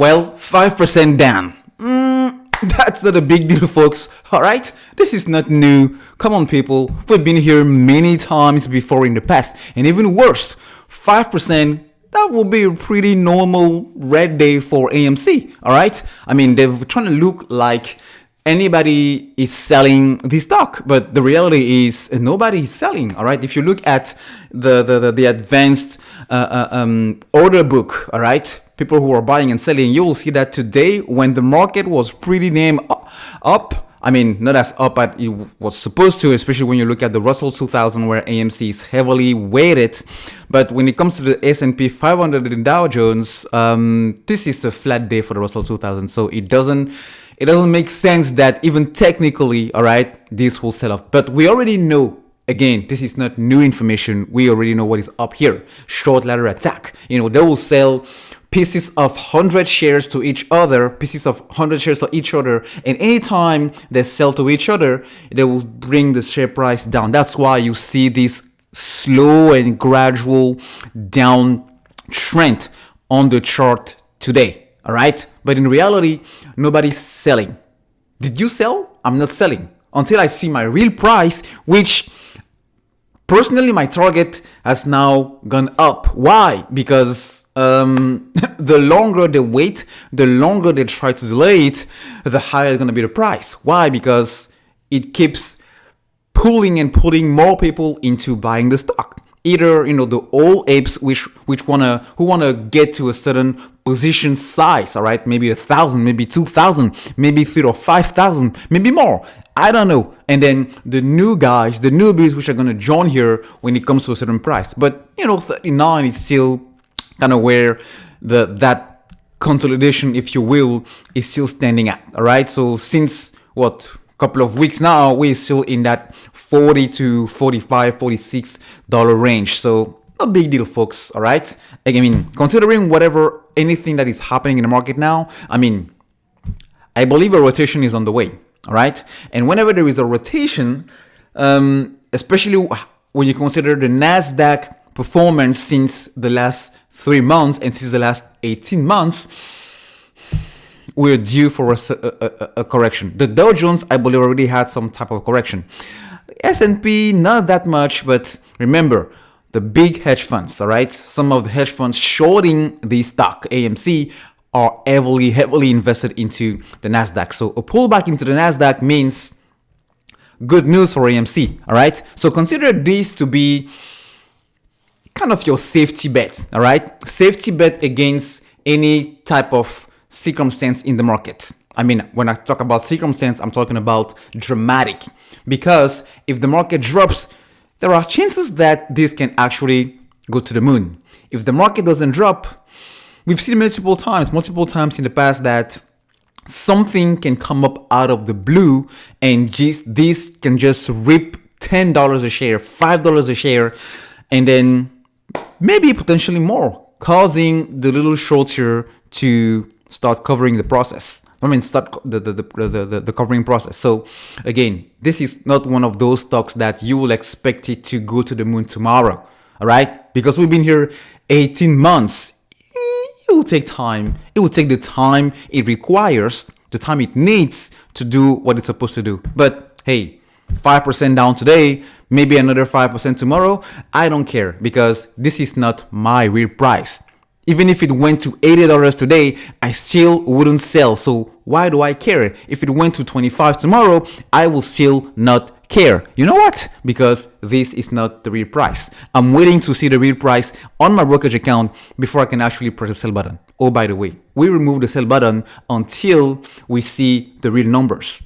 Well, 5% down. That's not a big deal, folks. All right, this is not new. Come on, people. We've been here many times before in the past, and even worse, 5%. That will be a pretty normal red day for AMC. All right. I mean, they're trying to look like anybody is selling this stock, but the reality is nobody is selling. All right. If you look at the advanced order book, all right, people who are buying and selling, you will see that today, when the market was pretty damn up. I mean, not as up as it was supposed to, especially when you look at the Russell 2000, where AMC is heavily weighted. But when it comes to the S&P 500 and Dow Jones, this is a flat day for the Russell 2000. So it doesn't make sense that even technically, all right, this will sell off. But we already know. Again, this is not new information. We already know what is up here. Short ladder attack. You know, they will sell pieces of 100 shares to each other, and anytime they sell to each other, they will bring the share price down. That's why you see this slow and gradual down trend on the chart today. All right, but in reality, nobody's selling. Did you sell? I'm not selling until I see my real price, which personally, my target has now gone up. Why? Because the longer they wait, the longer they try to delay it, the higher is going to be the price. Why? Because it keeps pulling and putting more people into buying the stock. Either, you know, the old apes who wanna get to a certain position size, all right, maybe 1,000, maybe 2,000, maybe 3,000 or 5,000, maybe more. I don't know. And then the new guys, the newbies, which are gonna join here when it comes to a certain price. But you know, 39 is still kind of where that consolidation, if you will, is still standing at. All right. So since couple of weeks now, we're still in that $40 to $45, $46 range. So no big deal, folks. All right. I mean, considering anything that is happening in the market now, I mean, I believe a rotation is on the way. All right. And whenever there is a rotation, especially when you consider the NASDAQ performance since the last 3 months and since the last 18 months, we're due for a correction. The Dow Jones, I believe, already had some type of correction. S&P, not that much, but remember, the big hedge funds, all right? Some of the hedge funds shorting the stock, AMC, are heavily invested into the NASDAQ. So a pullback into the NASDAQ means good news for AMC, all right? So consider this to be kind of your safety bet, all right? Safety bet against any type of circumstance in the market. I mean, when I talk about circumstance, I'm talking about dramatic, because if the market drops, there are chances that this can actually go to the moon. If the market doesn't drop, we've seen multiple times in the past that something can come up out of the blue and this can just rip $10 a share, $5 a share, and then maybe potentially more, causing the little shorts here to start covering the process. Start the covering process. So again, this is not one of those stocks that you will expect it to go to the moon tomorrow. All right, because we've been here 18 months. It will take time. It will take the time it requires, the time it needs to do what it's supposed to do. But hey, 5% down today, maybe another 5% tomorrow. I don't care, because this is not my real price. Even if it went to $80 today, I still wouldn't sell. So why do I care? If it went to 25 tomorrow, I will still not care. You know what? Because this is not the real price. I'm waiting to see the real price on my brokerage account before I can actually press the sell button. Oh, by the way, we remove the sell button until we see the real numbers.